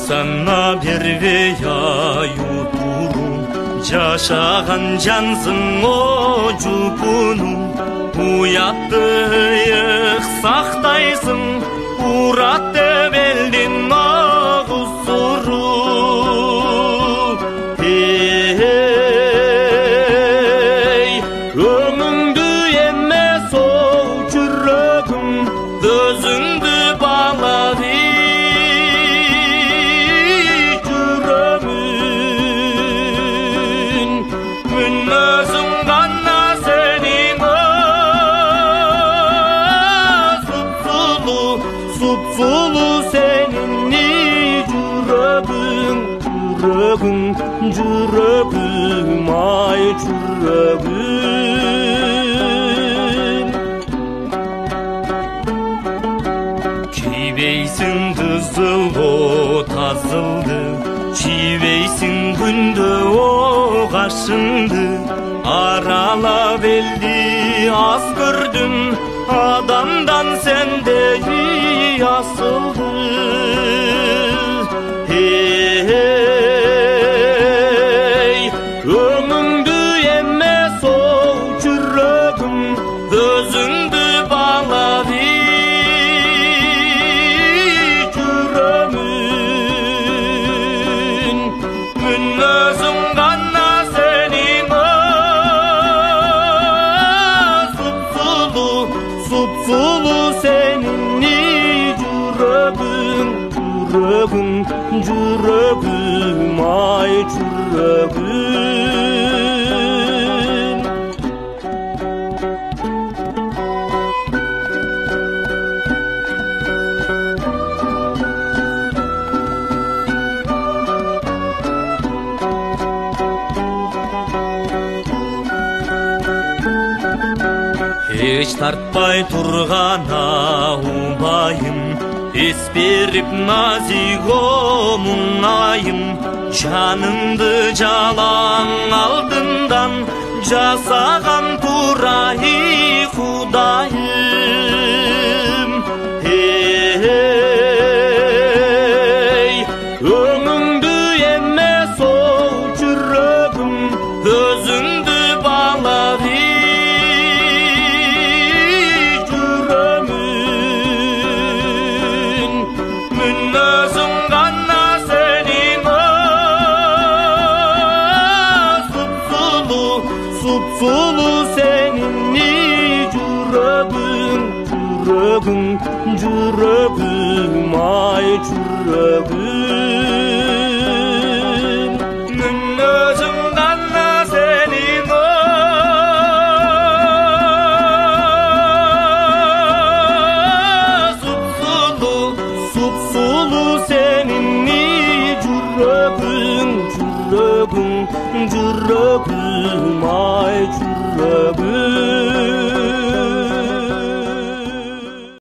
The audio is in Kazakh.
Sana berбей аюутурум жашаган жансың о жупунум уяттыйык сактайсың урат деп элдин агыз суру өңүңдү эмес оу жүрөгүм өзүңдү баалап Sulu senin jürögüm ay jürögüm Çiveysin kızıl o tazıldı Çiveysin günde o kaşındı Arala belli az gördüm Adamdan sende asıldı Ömüңdү emmes ow жүрөгүm өзүңдү баалап жүрөмүн мүнөзүң гана сенин супсулуу senin jürögüm ay jürögüm Hiç tartpay turgana ubayım Es берип назиго муңайым Жанымды жалаң алдындан жасаган турай Кудайым Өңүңдү эмес оу жүрөгүм өзүңдү баалап Sulu senin jürögüm ay jürögüm Münnözüm gana senin Supsulu senin jürögüm ay jürögüm